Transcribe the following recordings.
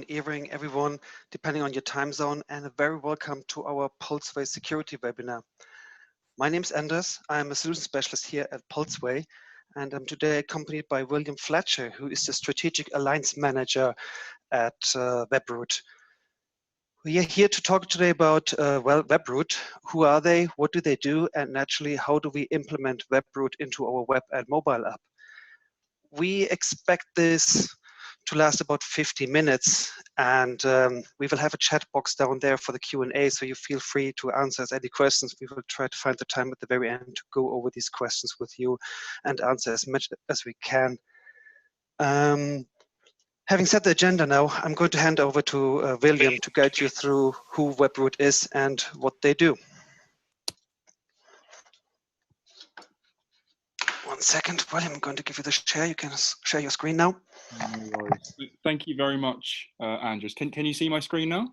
evening, everyone, depending on your time zone, and a very welcome to our Pulseway security webinar. My name is Anders. I'm a solution specialist here at Pulseway, and I'm today accompanied by William Fletcher, who is the strategic alliance manager at Webroot. We are here to talk today about Webroot. Who are they? What do they do? And naturally, how do we implement Webroot into our web and mobile app? We expect this to last about 50 minutes, and we will have a chat box down there for the Q&A, so you feel free to answer us any questions. We will try to find the time at the very end to go over these questions with you and answer as much as we can. Having set the agenda now, I'm going to hand over to William to guide you through who Webroot is and what they do. One second, William, I'm going to give you the share. You can share your screen now. No worries. Thank you very much, Andres. Can you see my screen now?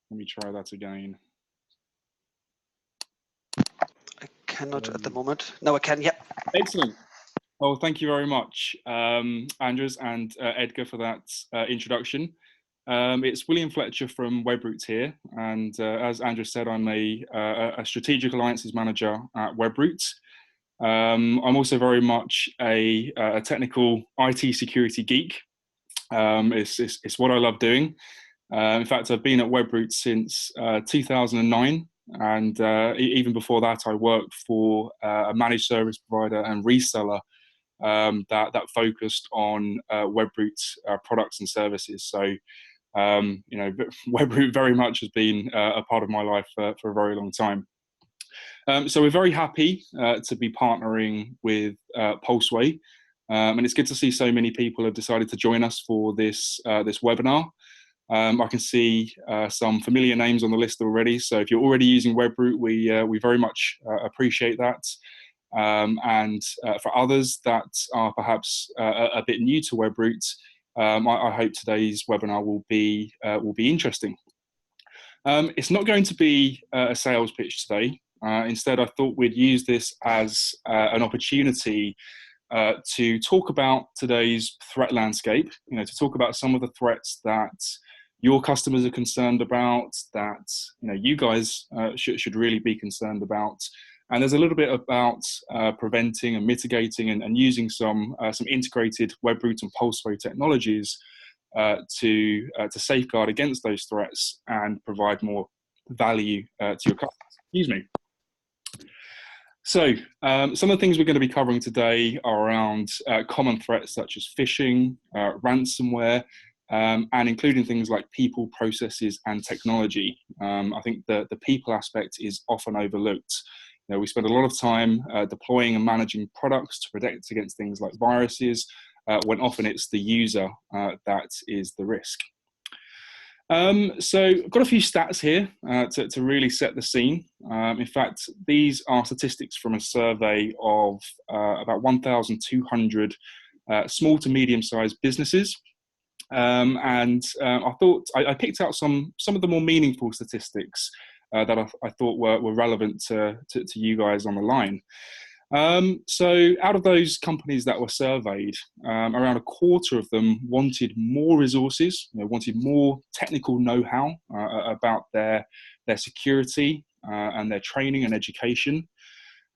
Let me try that again. I cannot at the moment. No, I can, yeah. Excellent. Well, thank you very much, Andres and Edgar, for that introduction. It's William Fletcher from Webroot here, and as Andres said, I'm a strategic alliances manager at Webroot. I'm also very much a technical IT security geek. It's what I love doing. In fact, I've been at Webroot since 2009, and even before that, I worked for a managed service provider and reseller that focused on Webroot products and services. So, you know, Webroot very much has been a part of my life for a very long time. So we're very happy to be partnering with Pulseway, and it's good to see so many people have decided to join us for this webinar. I can see some familiar names on the list already. So if you're already using Webroot, we very much appreciate that. And for others that are perhaps a bit new to Webroot, I hope today's webinar will be interesting. It's not going to be a sales pitch today. Instead, I thought we'd use this as an opportunity to talk about today's threat landscape. You know, to talk about some of the threats that your customers are concerned about, that you guys should really be concerned about. And there's a little bit about preventing and mitigating and using some integrated Webroot and Pulseway technologies to safeguard against those threats and provide more value to your customers. Excuse me. So some of the things we're going to be covering today are around common threats such as phishing, ransomware, and including things like people, processes, and technology. I think the people aspect is often overlooked. You know, we spend a lot of time deploying and managing products to protect against things like viruses, when often it's the user that is the risk. So I've got a few stats here to really set the scene. In fact, these are statistics from a survey of about 1,200 small to medium-sized businesses. And I thought I picked out some of the more meaningful statistics that I thought were relevant to you guys on the line. So out of those companies that were surveyed, around a quarter of them wanted more resources, wanted more technical know-how about their security and their training and education.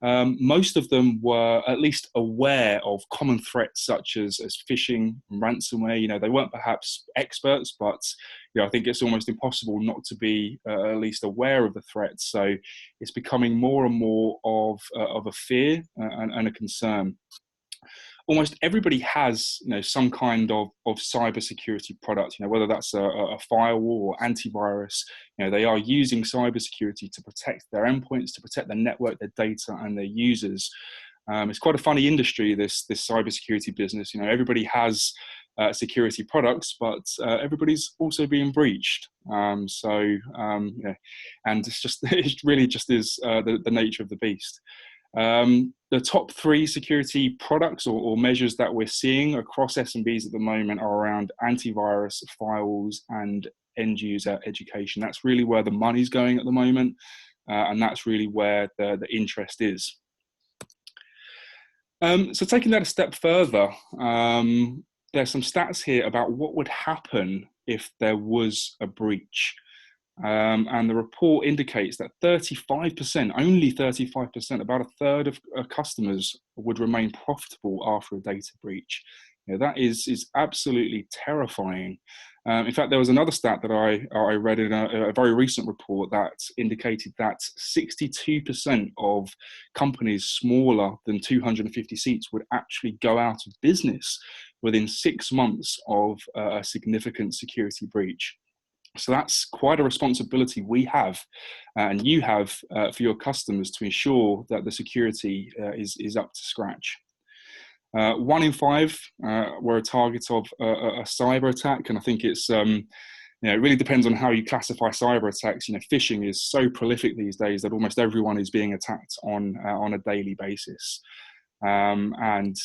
Most of them were at least aware of common threats such as phishing and ransomware. They weren't perhaps experts, but I think it's almost impossible not to be at least aware of the threats. So it's becoming more and more of a fear and a concern. Almost everybody has, some kind of cybersecurity product. Whether that's a firewall or antivirus. They are using cybersecurity to protect their endpoints, to protect their network, their data, and their users. It's quite a funny industry, this cybersecurity business. Everybody has security products, but everybody's also being breached. And it really just is the nature of the beast. The top 3 security products or measures that we're seeing across SMBs at the moment are around antivirus, firewalls, and end user education. That's really where the money's going at the moment, and that's really where the interest is. So taking that a step further, there's some stats here about what would happen if there was a breach. And the report indicates that 35%, only 35%, about a third of customers would remain profitable after a data breach. That is absolutely terrifying. In fact, there was another stat that I read in a very recent report that indicated that 62% of companies smaller than 250 seats would actually go out of business within 6 months of a significant security breach. So that's quite a responsibility we have and you have for your customers to ensure that the security is up to scratch. 1 in 5 were a target of a cyber attack, and I think it's it really depends on how you classify cyber attacks. Phishing is so prolific these days that almost everyone is being attacked on a daily basis. And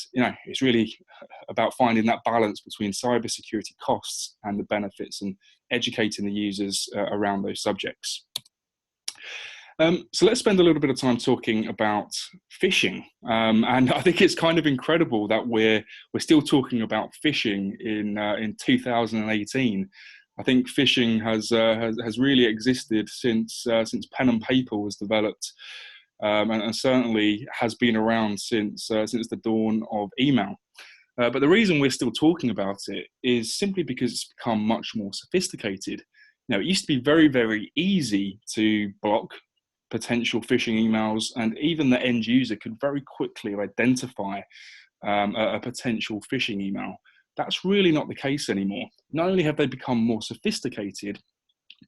it's really about finding that balance between cybersecurity costs and the benefits, and educating the users around those subjects. So let's spend a little bit of time talking about phishing. And I think it's kind of incredible that we're still talking about phishing in 2018. I think phishing has really existed since pen and paper was developed. And certainly has been around since the dawn of email. But the reason we're still talking about it is simply because it's become much more sophisticated. It used to be very, very easy to block potential phishing emails, and even the end user could very quickly identify a potential phishing email. That's really not the case anymore. Not only have they become more sophisticated,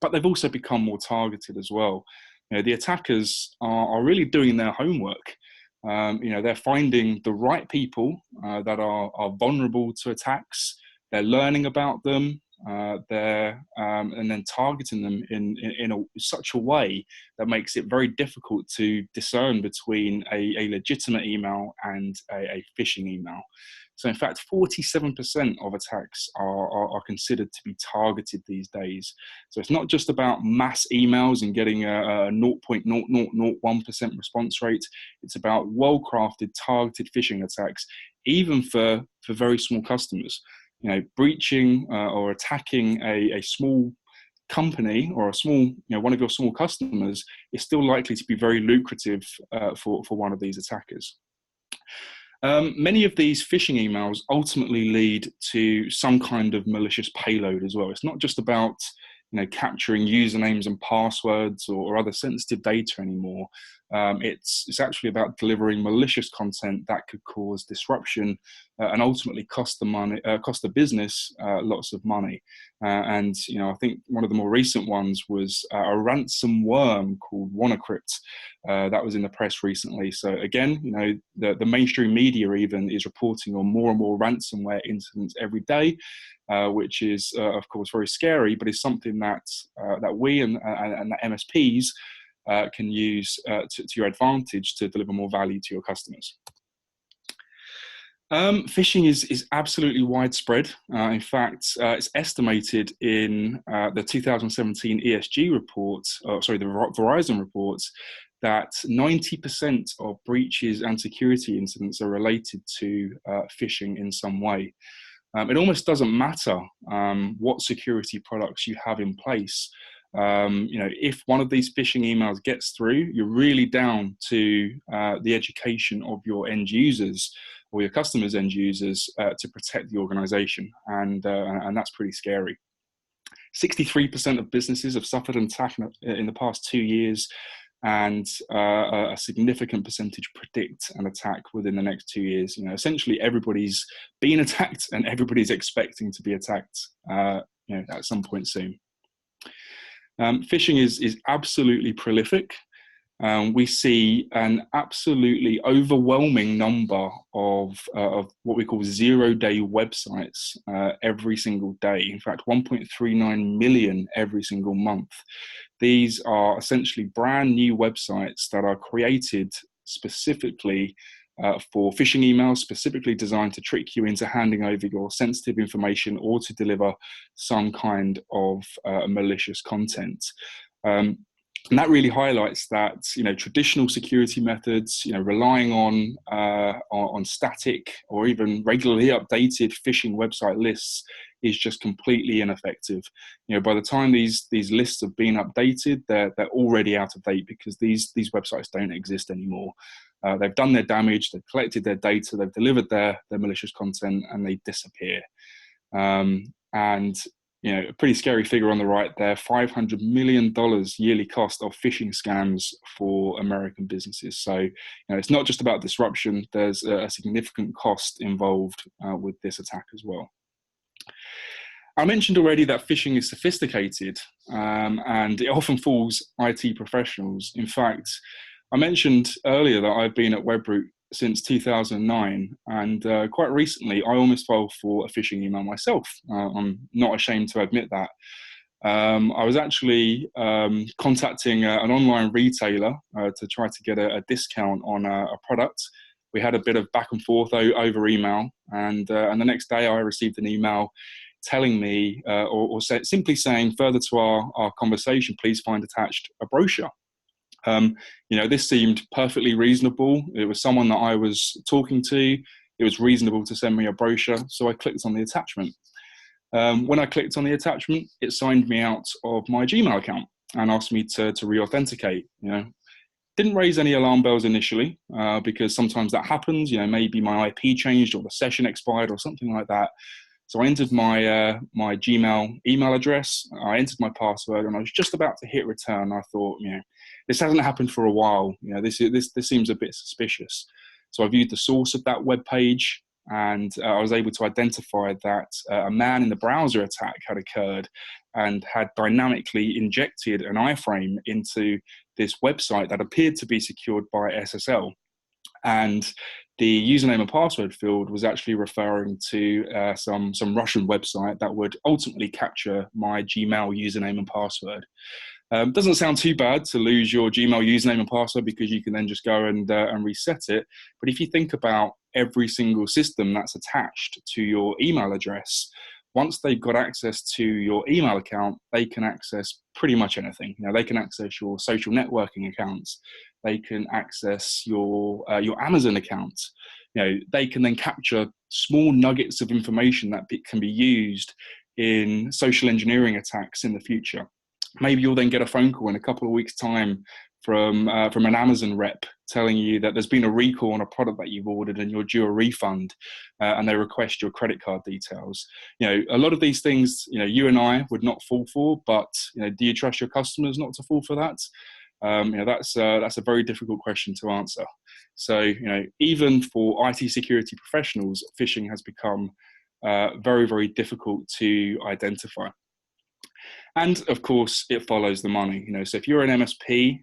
but they've also become more targeted as well. The attackers are really doing their homework. They're finding the right people that are vulnerable to attacks. They're learning about them. And then targeting them in such a way that makes it very difficult to discern between a legitimate email and a phishing email. So in fact, 47% of attacks are considered to be targeted these days. So it's not just about mass emails and getting a 0.0001% response rate. It's about well-crafted, targeted phishing attacks, even for very small customers. Breaching or attacking a small company or a small, one of your small customers is still likely to be very lucrative for one of these attackers. Many of these phishing emails ultimately lead to some kind of malicious payload as well. It's not just about capturing usernames and passwords or other sensitive data anymore. It's actually about delivering malicious content that could cause disruption and ultimately cost the business lots of money. And I think one of the more recent ones was a ransom worm called WannaCrypt that was in the press recently. So again, the mainstream media even is reporting on more and more ransomware incidents every day. Which is, of course, very scary, but is something that we and the MSPs can use to your advantage to deliver more value to your customers. Phishing is absolutely widespread. In fact, it's estimated in the 2017 ESG report, the Verizon reports, that 90% of breaches and security incidents are related to phishing in some way. It almost doesn't matter what security products you have in place. If one of these phishing emails gets through, you're really down to the education of your end users or your customers' end users to protect the organization, and that's pretty scary. 63% of businesses have suffered an attack in the past 2 years, and a significant percentage predict an attack within the next 2 years. Essentially everybody's been attacked and everybody's expecting to be attacked at some point soon. Phishing is absolutely prolific. We see an absolutely overwhelming number of what we call zero-day websites every single day. In fact, 1.39 million every single month. These are essentially brand new websites that are created specifically for phishing emails, specifically designed to trick you into handing over your sensitive information or to deliver some kind of malicious content. And that really highlights that, traditional security methods, relying on static or even regularly updated phishing website lists is just completely ineffective. By the time these lists have been updated, they're already out of date because these websites don't exist anymore. They've done their damage, they've collected their data, they've delivered their malicious content, and they disappear. And a pretty scary figure on the right there, $500 million yearly cost of phishing scams for American businesses. So, it's not just about disruption, there's a significant cost involved with this attack as well. I mentioned already that phishing is sophisticated and it often fools IT professionals. In fact, I mentioned earlier that I've been at Webroot since 2009, and quite recently I almost fell for a phishing email myself. I'm not ashamed to admit that. I was actually contacting an online retailer to try to get a discount on a product. We had a bit of back and forth over email, and the next day I received an email telling me, simply saying, further to our conversation, please find attached a brochure. This seemed perfectly reasonable. It was someone that I was talking to. It was reasonable to send me a brochure, so I clicked on the attachment. When I clicked on the attachment, it signed me out of my Gmail account and asked me to re-authenticate. Didn't raise any alarm bells initially because sometimes that happens. Maybe my IP changed or the session expired or something like that. So I entered my Gmail email address, I entered my password, and I was just about to hit return. I thought, this hasn't happened for a while. This seems a bit suspicious. So I viewed the source of that web page, and I was able to identify that a man in the browser attack had occurred and had dynamically injected an iframe into this website that appeared to be secured by SSL. And the username and password field was actually referring to some Russian website that would ultimately capture my Gmail username and password. Doesn't sound too bad to lose your Gmail username and password because you can then just go and reset it. But if you think about every single system that's attached to your email address, once they've got access to your email account, they can access pretty much anything. They can access your social networking accounts. They can access your Amazon account. They can then capture small nuggets of information that can be used in social engineering attacks in the future. Maybe you'll then get a phone call in a couple of weeks' time from an Amazon rep telling you that there's been a recall on a product that you've ordered and you're due a refund, and they request your credit card details. A lot of these things, you and I would not fall for, but do you trust your customers not to fall for that? That's a very difficult question to answer. So, even for IT security professionals, phishing has become very, very difficult to identify. And of course, it follows the money. So if you're an MSP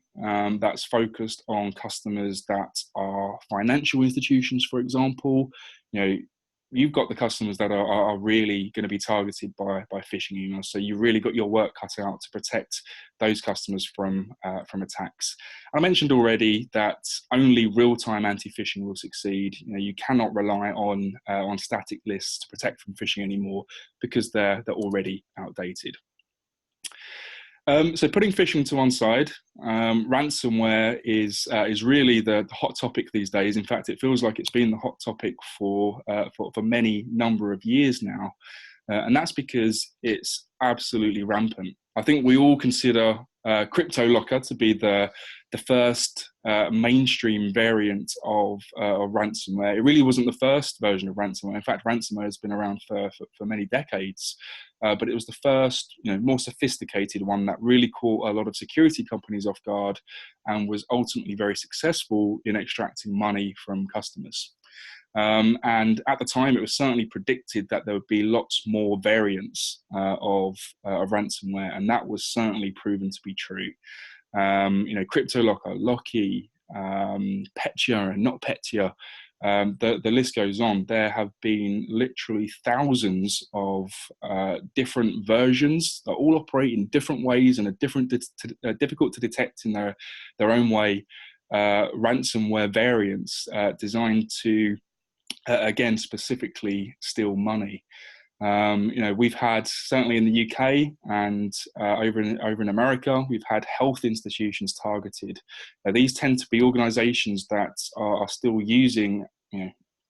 that's focused on customers that are financial institutions, for example, you've got the customers that are really going to be targeted by phishing emails. So you've really got your work cut out to protect those customers from attacks. I mentioned already that only real-time anti-phishing will succeed. You cannot rely on static lists to protect from phishing anymore because they're already outdated. So putting phishing to one side, ransomware is really the hot topic these days. In fact, it feels like it's been the hot topic for many number of years now, and that's because it's absolutely rampant. I think we all consider CryptoLocker to be the first mainstream variant of ransomware. It really wasn't the first version of ransomware. In fact, ransomware has been around for many decades, but it was the first, more sophisticated one that really caught a lot of security companies off guard and was ultimately very successful in extracting money from customers. And at the time, it was certainly predicted that there would be lots more variants of ransomware, and that was certainly proven to be true. CryptoLocker, Locky, Petya and not Petya, the list goes on. There have been literally thousands of different versions that all operate in different ways and are difficult to detect in their own way. Ransomware variants designed to, again, specifically steal money. We've had, certainly in the UK and over in America, we've had health institutions targeted. These tend to be organisations that are still using,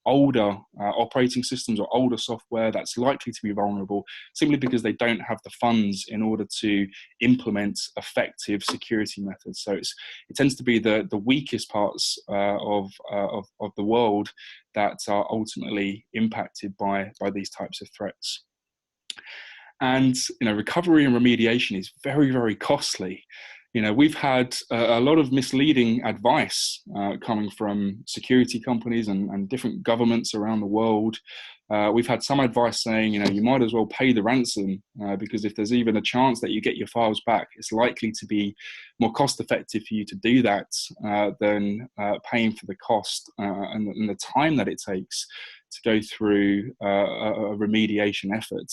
older operating systems or older software that's likely to be vulnerable, simply because they don't have the funds in order to implement effective security methods. So it tends to be the weakest parts of the world that are ultimately impacted by these types of threats. And recovery and remediation is very, very costly. We've had a lot of misleading advice coming from security companies and different governments around the world. We've had some advice saying, you might as well pay the ransom because if there's even a chance that you get your files back, it's likely to be more cost effective for you to do that than paying for the cost and the time that it takes to go through a remediation effort.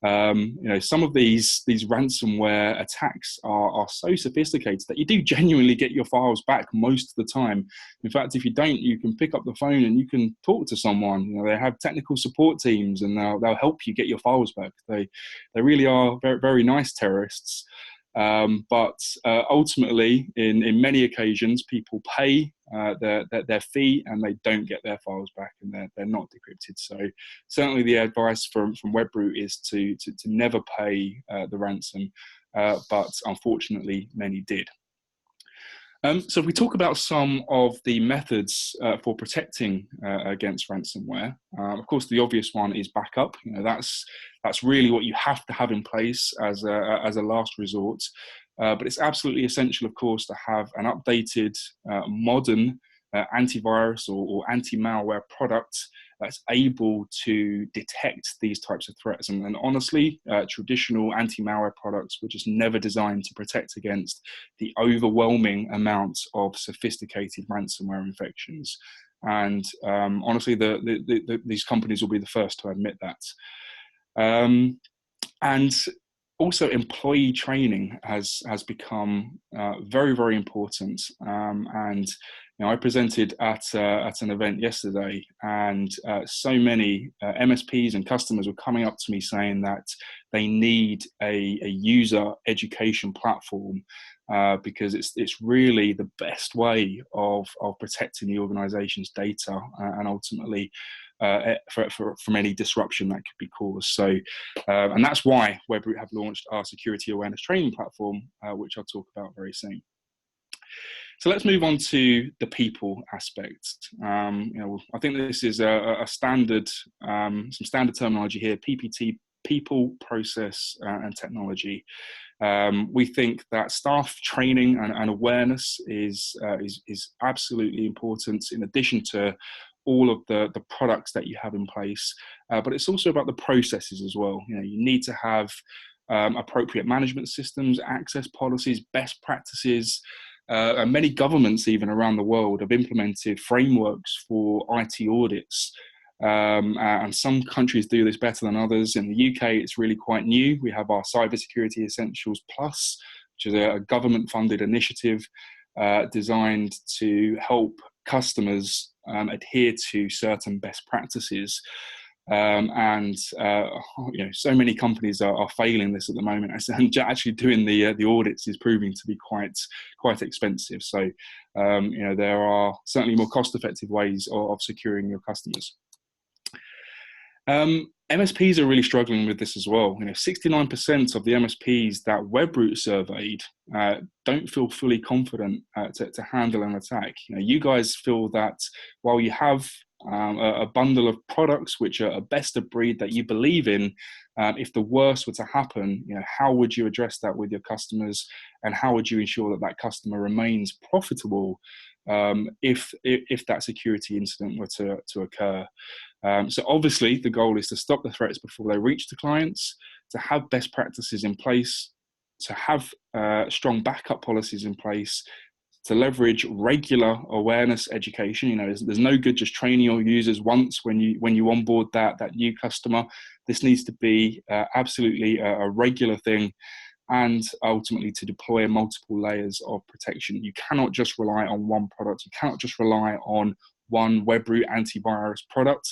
Some of these ransomware attacks are so sophisticated that you do genuinely get your files back most of the time. In fact, if you don't, you can pick up the phone and you can talk to someone. They have technical support teams and they'll help you get your files back. They really are very, very nice terrorists. But ultimately, in many occasions, people pay their fee and they don't get their files back, and they're not decrypted. So certainly the advice from Webroot is to never pay the ransom, but unfortunately many did. So if we talk about some of the methods for protecting against ransomware, of course the obvious one is backup. That's really what you have to have in place as a last resort. But it's absolutely essential, of course, to have an updated, modern antivirus or anti-malware product that's able to detect these types of threats. And honestly, traditional anti-malware products were just never designed to protect against the overwhelming amount of sophisticated ransomware infections. And honestly, these companies will be the first to admit that. And also, employee training has become very, very important. And I presented at an event yesterday, and so many MSPs and customers were coming up to me saying that they need a user education platform because it's really the best way of protecting the organization's data and ultimately from any disruption that could be caused. So, and that's why Webroot have launched our security awareness training platform, which I'll talk about very soon. So let's move on to the people aspect. I think this is a standard, some standard terminology here: PPT, people, process, and technology. We think that staff training and awareness is absolutely important, in addition to all of the products that you have in place, but it's also about the processes as well. You need to have appropriate management systems, access policies, best practices, and many governments even around the world have implemented frameworks for IT audits. And some countries do this better than others. In the UK, it's really quite new. We have our Cybersecurity Essentials Plus, which is a government-funded initiative designed to help customers adhere to certain best practices. So many companies are failing this at the moment, and actually doing the audits is proving to be quite expensive. So there are certainly more cost-effective ways of securing your customers. MSPs are really struggling with this as well. 69% of the MSPs that Webroot surveyed don't feel fully confident to handle an attack. You guys feel that while you have a bundle of products which are best of breed that you believe in, if the worst were to happen, how would you address that with your customers, and how would you ensure that that customer remains profitable if that security incident were to occur? So obviously the goal is to stop the threats before they reach the clients, to have best practices in place, to have strong backup policies in place, to leverage regular awareness education. There's no good just training your users once when you onboard that new customer. This needs to be absolutely a regular thing, and ultimately to deploy multiple layers of protection. You cannot just rely on one product. You cannot just rely on one Webroot antivirus product.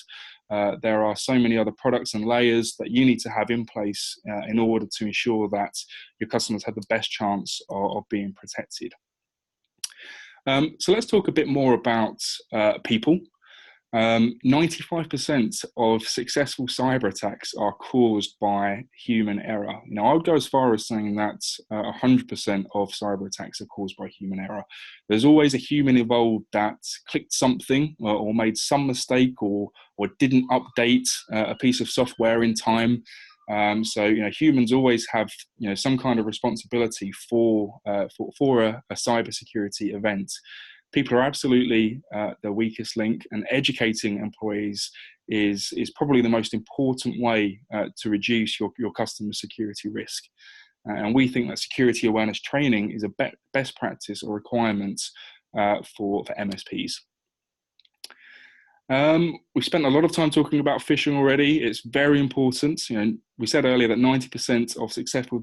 there are so many other products and layers that you need to have in place in order to ensure that your customers have the best chance of being protected. So let's talk a bit more about people. 95% of successful cyber attacks are caused by human error. I would go as far as saying that 100% of cyber attacks are caused by human error. There's always a human involved that clicked something or made some mistake or didn't update a piece of software in time. So humans always have some kind of responsibility for a cybersecurity event. People are absolutely the weakest link, and educating employees is probably the most important way to reduce your customer security risk. And we think that security awareness training is a best practice or requirement for MSPs. We spent a lot of time talking about phishing already. It's very important. We said earlier that 90% of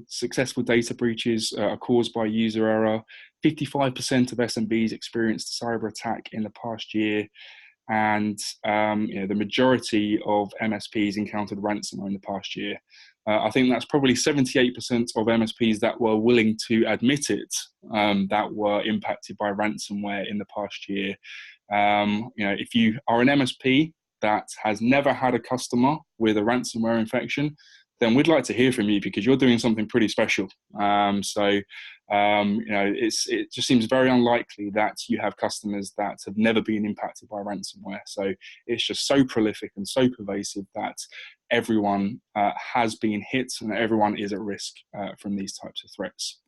successful data breaches are caused by user error. 55% of SMBs experienced a cyber attack in the past year, and the majority of MSPs encountered ransomware in the past year. I think that's probably 78% of MSPs that were willing to admit it that were impacted by ransomware in the past year. If you are an MSP that has never had a customer with a ransomware infection, then we'd like to hear from you, because you're doing something pretty special. It just seems very unlikely that you have customers that have never been impacted by ransomware. So it's just so prolific and so pervasive that everyone has been hit and everyone is at risk from these types of threats.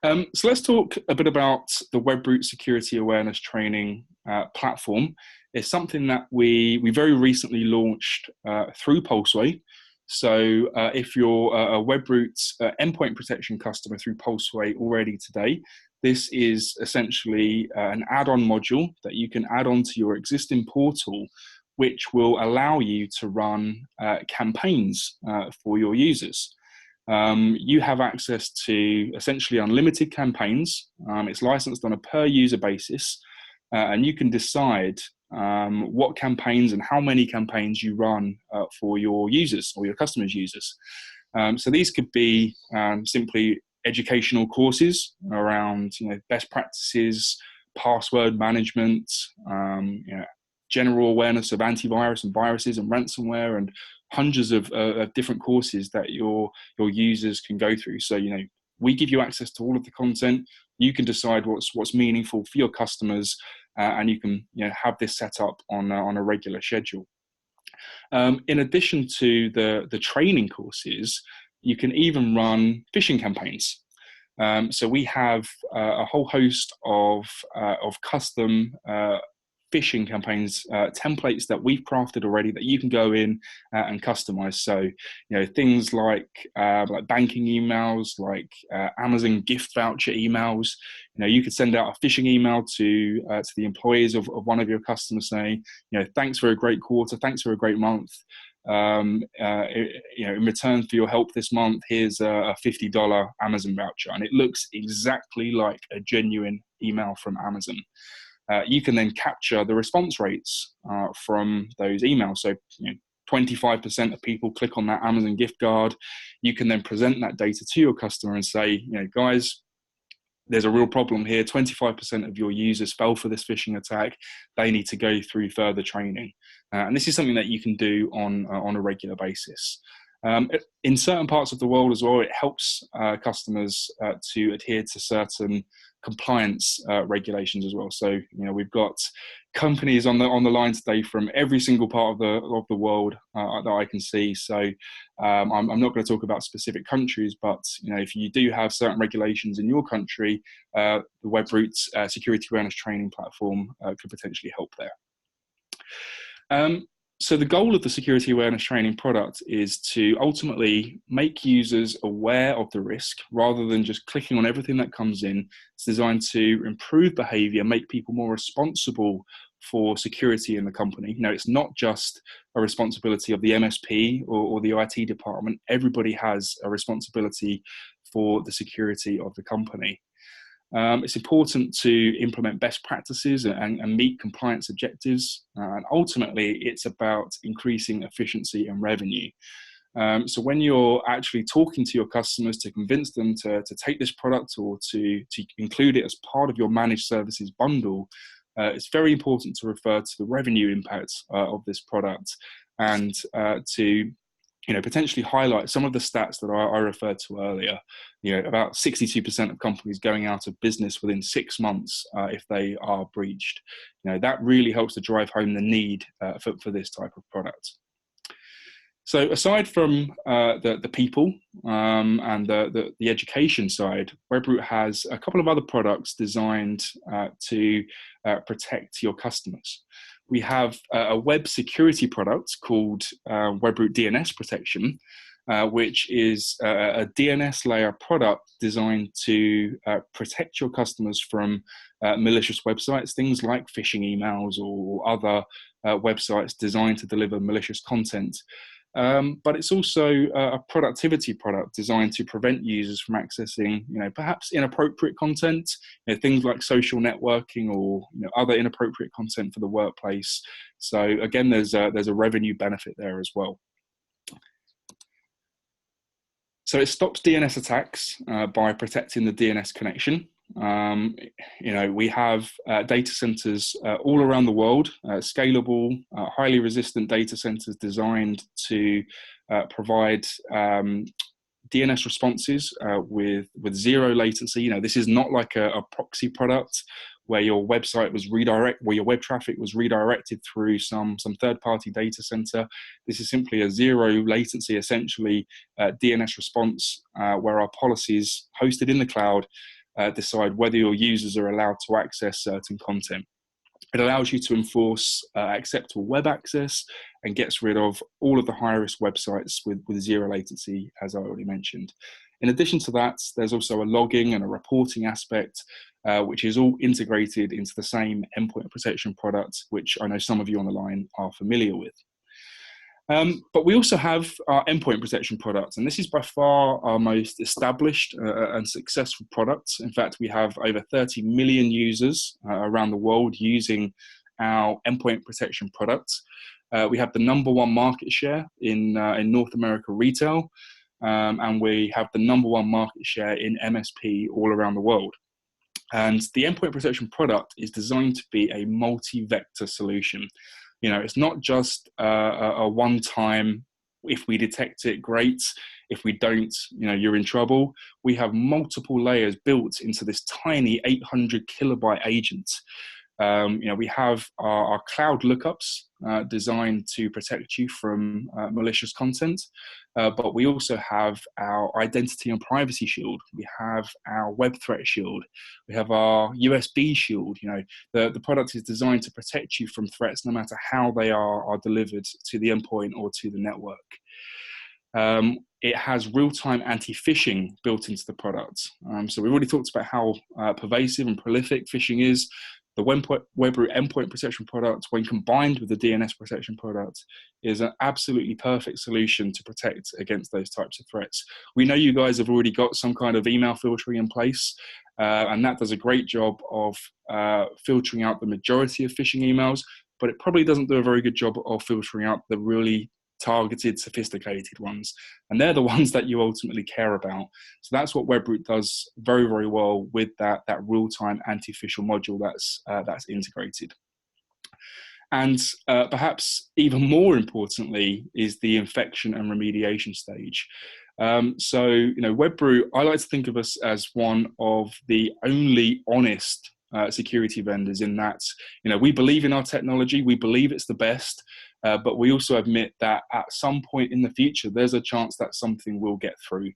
So let's talk a bit about the Webroot security awareness training platform. It's something that we very recently launched through Pulseway. So if you're a Webroot endpoint protection customer through Pulseway already today, this is essentially an add-on module that you can add on to your existing portal, which will allow you to run campaigns for your users. You have access to essentially unlimited campaigns. It's licensed on a per user basis, and you can decide what campaigns and how many campaigns you run for your users or your customers' users. So these could be simply educational courses around best practices, password management, general awareness of antivirus and viruses and ransomware, and hundreds of different courses that your users can go through. So we give you access to all of the content. You can decide what's meaningful for your customers, and you can have this set up on a regular schedule. In addition to the training courses, you can even run phishing campaigns. So we have a whole host of custom phishing campaigns, templates that we've crafted already that you can go in and customize. So, things like banking emails, like Amazon gift voucher emails. You could send out a phishing email to the employees of one of your customers saying, thanks for a great quarter, thanks for a great month. In return for your help this month, here's a $50 Amazon voucher, and it looks exactly like a genuine email from Amazon. You can then capture the response rates from those emails. So 25% of people click on that Amazon gift card. You can then present that data to your customer and say, guys, there's a real problem here. 25% of your users fell for this phishing attack. They need to go through further training. And this is something that you can do on a regular basis. In certain parts of the world as well, it helps customers to adhere to certain compliance regulations as well. So we've got companies on the line today from every single part of the world that I can see. So I'm not going to talk about specific countries, but if you do have certain regulations in your country, the Webroot security awareness training platform could potentially help there. So the goal of the security awareness training product is to ultimately make users aware of the risk rather than just clicking on everything that comes in. It's designed to improve behavior, make people more responsible for security in the company. It's not just a responsibility of the MSP or the IT department. Everybody has a responsibility for the security of the company. It's important to implement best practices and meet compliance objectives. And ultimately, it's about increasing efficiency and revenue. So when you're actually talking to your customers to convince them to take this product or to include it as part of your managed services bundle, it's very important to refer to the revenue impact of this product and to potentially highlight some of the stats that I referred to earlier. About 62% of companies going out of business within 6 months if they are breached. That really helps to drive home the need for this type of product. So aside from the people and the education side, Webroot has a couple of other products designed to protect your customers. We have a web security product called Webroot DNS Protection, which is a DNS layer product designed to protect your customers from malicious websites, things like phishing emails or other websites designed to deliver malicious content. But it's also a productivity product designed to prevent users from accessing, perhaps inappropriate content, things like social networking or other inappropriate content for the workplace. So again, there's a revenue benefit there as well. So it stops DNS attacks by protecting the DNS connection. We have data centers all around the world, scalable, highly resistant data centers designed to provide DNS responses with zero latency. This is not like a proxy product where your website was where your web traffic was redirected through some third-party data center. This is simply a zero latency, essentially, DNS response where our policies hosted in the cloud decide whether your users are allowed to access certain content. It allows you to enforce acceptable web access and gets rid of all of the high-risk websites with zero latency, as I already mentioned. In addition to that, there's also a logging and a reporting aspect, which is all integrated into the same endpoint protection product, which I know some of you on the line are familiar with. But we also have our endpoint protection product, and this is by far our most established and successful product. In fact, we have over 30 million users around the world using our endpoint protection products. We have the #1 market share in North America retail, and we have the #1 market share in MSP all around the world. And the endpoint protection product is designed to be a multi-vector solution. It's not just a one-time, if we detect it, great. If we don't, you're in trouble. We have multiple layers built into this tiny 800 kilobyte agent. We have our cloud lookups designed to protect you from malicious content, but we also have our identity and privacy shield. We have our web threat shield. We have our USB shield. The product is designed to protect you from threats no matter how they are delivered to the endpoint or to the network. It has real-time anti-phishing built into the product. So we've already talked about how pervasive and prolific phishing is. The Webroot endpoint protection product, when combined with the DNS protection product, is an absolutely perfect solution to protect against those types of threats. We know you guys have already got some kind of email filtering in place, and that does a great job of filtering out the majority of phishing emails, but it probably doesn't do a very good job of filtering out the really targeted, sophisticated ones. And they're the ones that you ultimately care about. So that's what Webroot does very, very well with that real-time anti-phishing module that's integrated. And perhaps even more importantly is the infection and remediation stage. Webroot, I like to think of us as one of the only honest security vendors in that, we believe in our technology, we believe it's the best, but we also admit that at some point in the future, there's a chance that something will get through.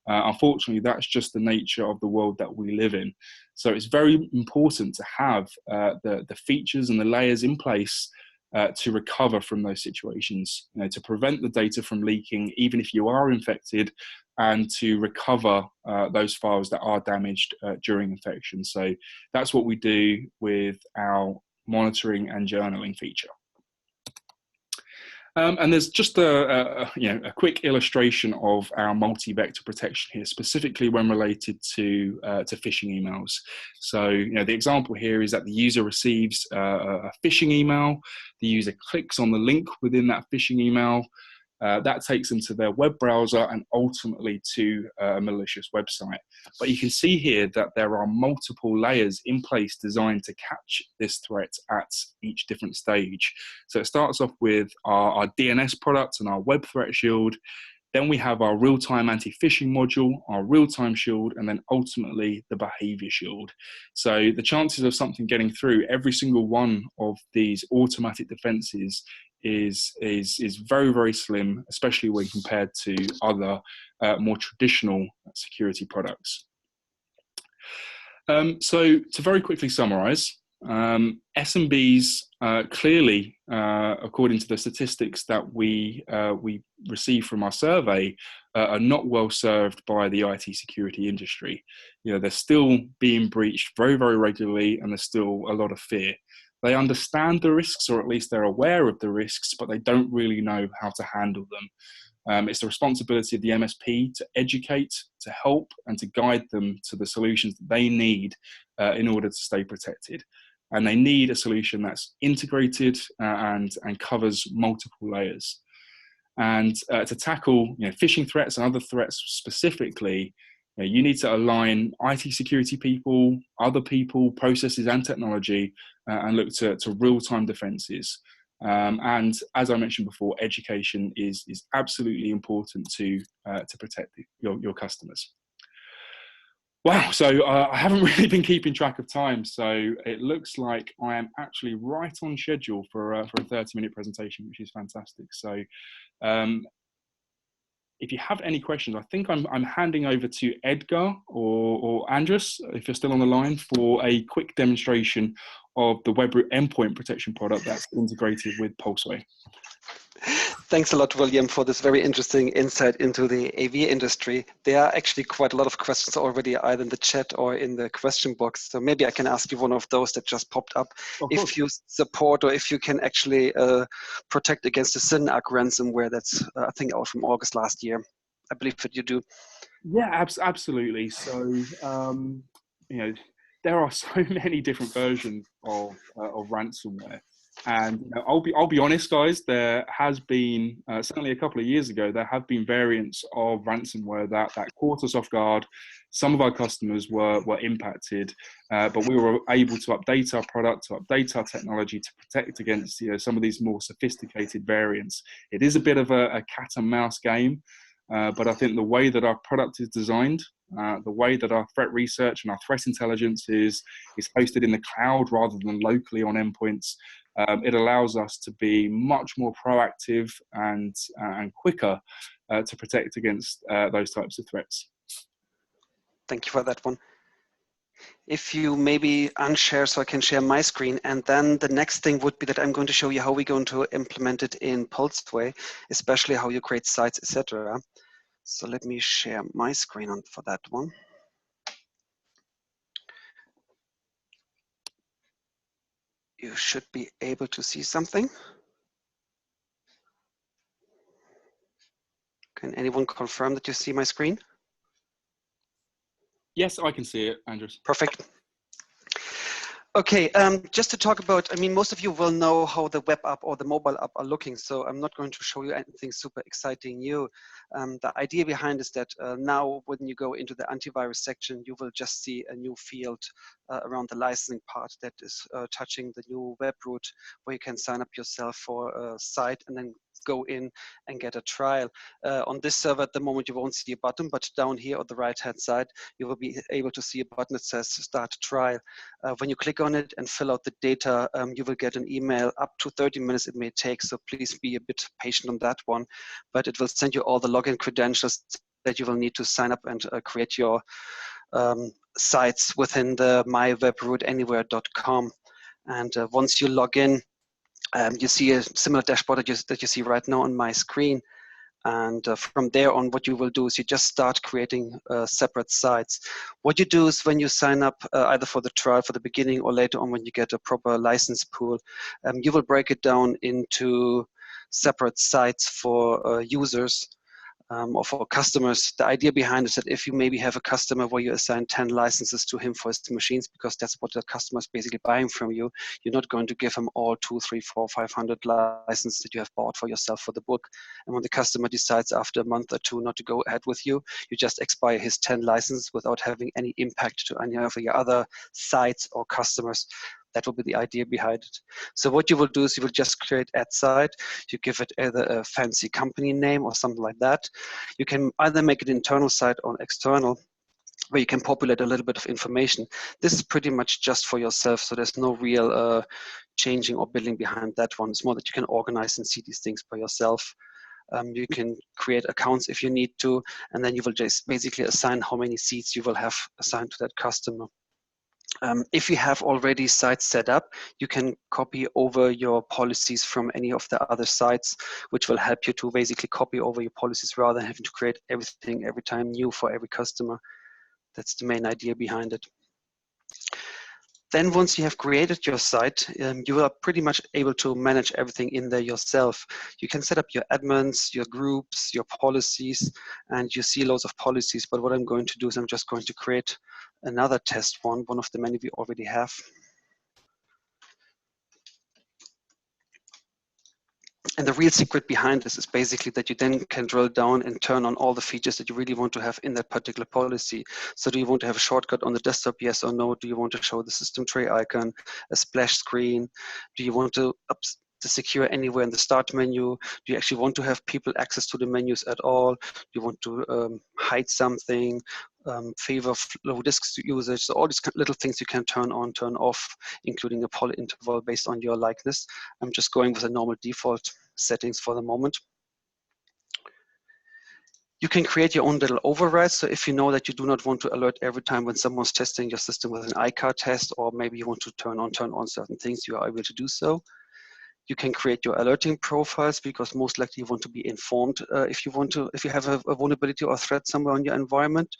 Unfortunately, that's just the nature of the world that we live in. So it's very important to have the features and the layers in place to recover from those situations, to prevent the data from leaking, even if you are infected, and to recover those files that are damaged during infection. So that's what we do with our monitoring and journaling feature. And there's just a quick illustration of our multi-vector protection here, specifically when related to phishing emails. So the example here is that the user receives a phishing email. The user clicks on the link within that phishing email. That takes them to their web browser and ultimately to a malicious website. But you can see here that there are multiple layers in place designed to catch this threat at each different stage. So it starts off with our DNS product and our web threat shield. Then we have our real-time anti-phishing module, our real-time shield, and then ultimately the behavior shield. So the chances of something getting through every single one of these automatic defenses is very, very slim, especially when compared to other more traditional security products. So to very quickly summarize, SMBs clearly, according to the statistics that we receive from our survey, are not well served by the IT security industry. They're still being breached very, very regularly, and there's still a lot of fear. They understand the risks, or at least they're aware of the risks, but they don't really know how to handle them. It's the responsibility of the MSP to educate, to help, and to guide them to the solutions that they need in order to stay protected. And they need a solution that's integrated and covers multiple layers. And to tackle phishing threats and other threats specifically, you need to align IT security people, other people, processes, and technology, and look to real-time defenses. And as I mentioned before, education is absolutely important to protect your customers. Wow, so I haven't really been keeping track of time, so it looks like I am actually right on schedule for a 30-minute presentation, which is fantastic. So if you have any questions, I think I'm handing over to Edgar or Andres, if you're still on the line, for a quick demonstration of the Webroot endpoint protection product that's integrated with Pulseway. Thanks a lot, William, for this very interesting insight into the AV industry. There are actually quite a lot of questions already, either in the chat or in the question box. So maybe I can ask you one of those that just popped up. If you support, or if you can actually protect against the Synack ransomware that's, I think, out from August last year. I believe that you do. Yeah, absolutely. So, there are so many different versions of ransomware. And I'll be honest, guys. There has been certainly a couple of years ago, there have been variants of ransomware that caught us off guard. Some of our customers were impacted, but we were able to update our product, to update our technology to protect against some of these more sophisticated variants. It is a bit of a cat and mouse game, but I think the way that our product is designed, the way that our threat research and our threat intelligence is hosted in the cloud rather than locally on endpoints, it allows us to be much more proactive and quicker to protect against those types of threats. Thank you for that one. If you maybe unshare so I can share my screen, and then the next thing would be that I'm going to show you how we're going to implement it in Pulseway, especially how you create sites, etc. So let me share my screen for that one. You should be able to see something. Can anyone confirm that you see my screen? Yes, I can see it, Andres. Perfect. Okay, just to talk about, I mean, most of you will know how the web app or the mobile app are looking, so I'm not going to show you anything super exciting new. The idea behind is that now when you go into the antivirus section, you will just see a new field around the licensing part that is touching the new Webroot, where you can sign up yourself for a site and then go in and get a trial. On this server at the moment, you won't see a button, but down here on the right-hand side, you will be able to see a button that says Start Trial. When you click on it and fill out the data, you will get an email. Up to 30 minutes it may take, so please be a bit patient on that one. But it will send you all the login credentials that you will need to sign up and create your sites within the mywebroot.anywhere.com. And once you log in, you see a similar dashboard that you see right now on my screen. And from there on, what you will do is you just start creating separate sites. What you do is when you sign up either for the trial for the beginning or later on when you get a proper license pool, you will break it down into separate sites for users or for customers. The idea behind it is that if you maybe have a customer where you assign 10 licenses to him for his machines, because that's what the customer is basically buying from you, you're not going to give him all 2, 3, 4, 500 licenses that you have bought for yourself for the book. And when the customer decides after a month or two not to go ahead with you, you just expire his 10 licenses without having any impact to any of your other sites or customers. That will be the idea behind it. So what you will do is you will just create ad site. You give it either a fancy company name or something like that. You can either make it internal site or external, where you can populate a little bit of information. This is pretty much just for yourself, so there's no real changing or building behind that one. It's more that you can organize and see these things by yourself. You can create accounts if you need to, and then you will just basically assign how many seats you will have assigned to that customer. If you have already sites set up, you can copy over your policies from any of the other sites, which will help you to basically copy over your policies rather than having to create everything every time new for every customer. That's the main idea behind it. Then once you have created your site, you are pretty much able to manage everything in there yourself. You can set up your admins, your groups, your policies, and you see loads of policies. But what I'm going to do is I'm just going to create another test one of the many we already have. And the real secret behind this is basically that you then can drill down and turn on all the features that you really want to have in that particular policy. So do you want to have a shortcut on the desktop, yes or no? Do you want to show the system tray icon, a splash screen? Do you want to secure anywhere in the start menu? Do you actually want to have people access to the menus at all? Do you want to hide something? Favor low disk usage? So all these little things you can turn on, turn off, including a poly interval based on your likeness. I'm just going with a normal default settings for the moment. You can create your own little overrides. So if you know that you do not want to alert every time when someone's testing your system with an ICAR test, or maybe you want to turn on certain things, you are able to do so. You can create your alerting profiles, because most likely you want to be informed if you have a vulnerability or a threat somewhere on your environment.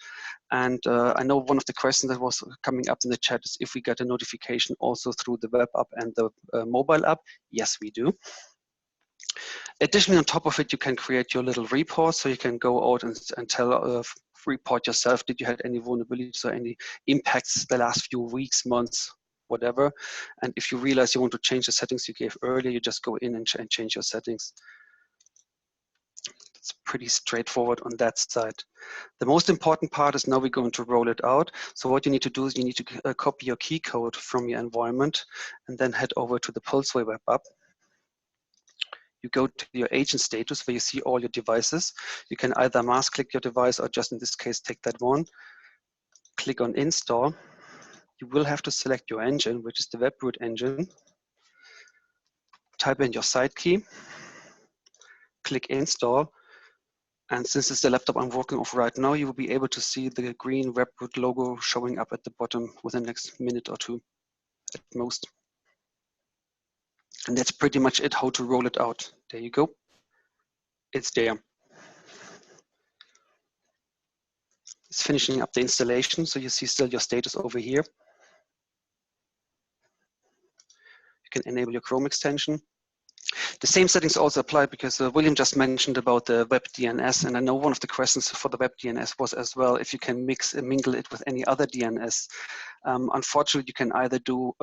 And I know one of the questions that was coming up in the chat is if we get a notification also through the web app and the mobile app. Yes, we do. Additionally, on top of it, you can create your little report, so you can go out and tell report yourself, did you have any vulnerabilities or any impacts the last few weeks, months, whatever. And if you realize you want to change the settings you gave earlier, you just go in and change your settings. It's pretty straightforward on that side. The most important part is now we're going to roll it out. So what you need to do is you need to copy your key code from your environment and then head over to the Pulseway web app. You go to your agent status where you see all your devices. You can either mask click your device or just in this case take that one. Click on install. You will have to select your engine, which is the Webroot engine. Type in your site key. Click install. And since it's the laptop I'm working off right now, you will be able to see the green Webroot logo showing up at the bottom within the next minute or two at most. And that's pretty much it, how to roll it out. There you go. It's there. It's finishing up the installation, so you see still your status over here. You can enable your Chrome extension. The same settings also apply because William just mentioned about the web DNS, and I know one of the questions for the web DNS was as well if you can mix and mingle it with any other DNS. Unfortunately, you can either do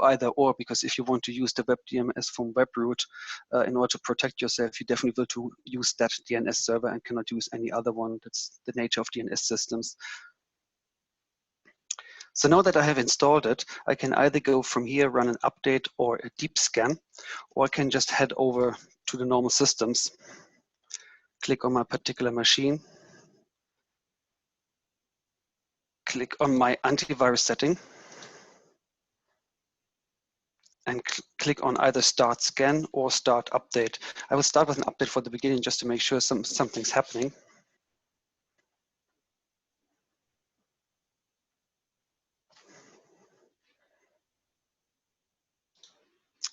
either or, because if you want to use the web DNS from Webroot in order to protect yourself, you definitely will to use that DNS server and cannot use any other one. That's the nature of DNS systems. So now that I have installed it, I can either go from here, run an update or a deep scan, or I can just head over to the normal systems, click on my particular machine, click on my antivirus setting, and click on either start scan or start update. I will start with an update for the beginning just to make sure something's happening.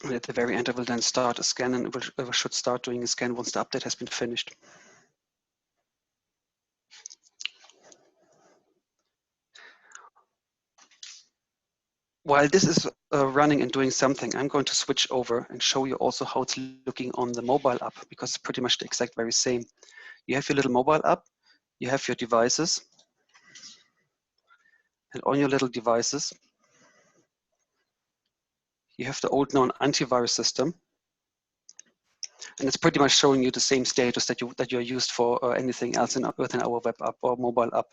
And at the very end, I will then start a scan, and it should start doing a scan once the update has been finished. while this is running and doing something, I'm going to switch over and show you also how it's looking on the mobile app, because it's pretty much the exact very same. You have your little mobile app, you have your devices, and on your little devices, you have the old known antivirus system. And it's pretty much showing you the same status that you're used for anything else within our web app or mobile app.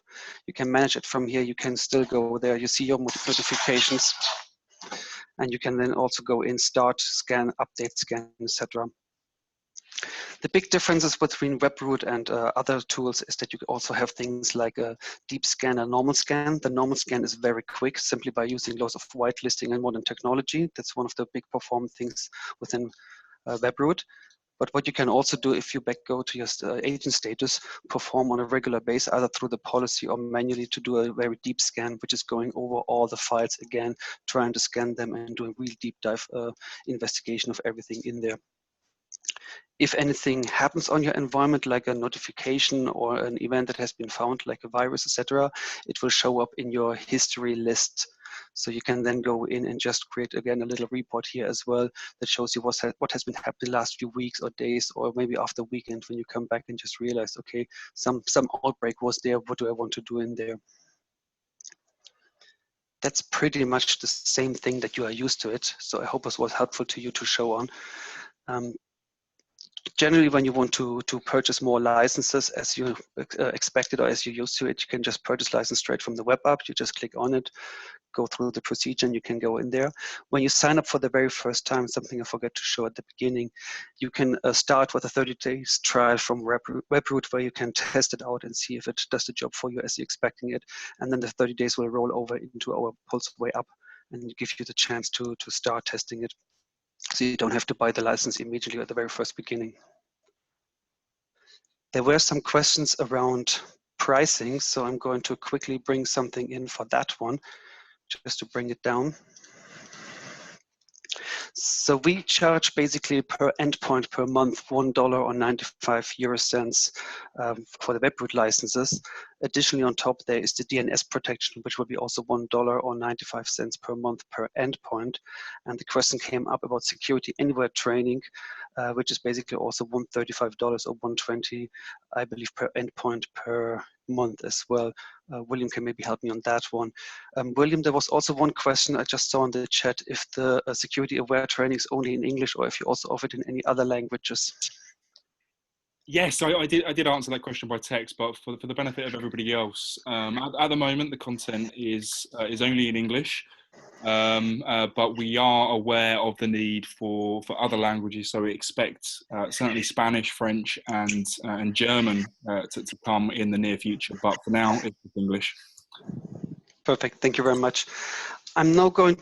You can manage it from here. You can still go there. You see your notifications, and you can then also go in, start, scan, update, scan, etc. The big differences between Webroot and other tools is that you also have things like a deep scan and normal scan. The normal scan is very quick, simply by using lots of whitelisting and modern technology. That's one of the big performance things within Webroot. But what you can also do if you go to your agent status, perform on a regular basis, either through the policy or manually, to do a very deep scan, which is going over all the files again, trying to scan them and do a real deep dive investigation of everything in there. If anything happens on your environment, like a notification or an event that has been found, like a virus, etc., it will show up in your history list. So you can then go in and just create, again, a little report here as well that shows you what has been happening the last few weeks or days, or maybe after weekend when you come back and just realize, okay, some outbreak was there. What do I want to do in there? That's pretty much the same thing that you are used to it. So I hope this was helpful to you to show on. Generally, when you want to purchase more licenses as you expected or as you used to it, you can just purchase license straight from the web app. You just click on it, go through the procedure, and you can go in there. When you sign up for the very first time, something I forgot to show at the beginning, you can start with a 30 days trial from Webroot, where you can test it out and see if it does the job for you as you're expecting it. And then the 30 days will roll over into our Pulseway app and give you the chance to start testing it. So you don't have to buy the license immediately at the very first beginning. There were some questions around pricing, so I'm going to quickly bring something in for that one, just to bring it down. So we charge basically per endpoint per month $1.95 for the Webroot licenses. Additionally, on top, there is the DNS protection, which will be also $1.95 per month per endpoint. And the question came up about security anywhere training, which is basically also $135 or $120, I believe, per endpoint per month as well. William can maybe help me on that one. William, there was also one question I just saw in the chat, if the security aware training is only in English or if you also offer it in any other languages. Yes, I did answer that question by text, but for the benefit of everybody else, at the moment the content is only in English, but we are aware of the need for other languages. So we expect certainly Spanish, French, and German to come in the near future. But for now, it's English. Perfect. Thank you very much. I'm now going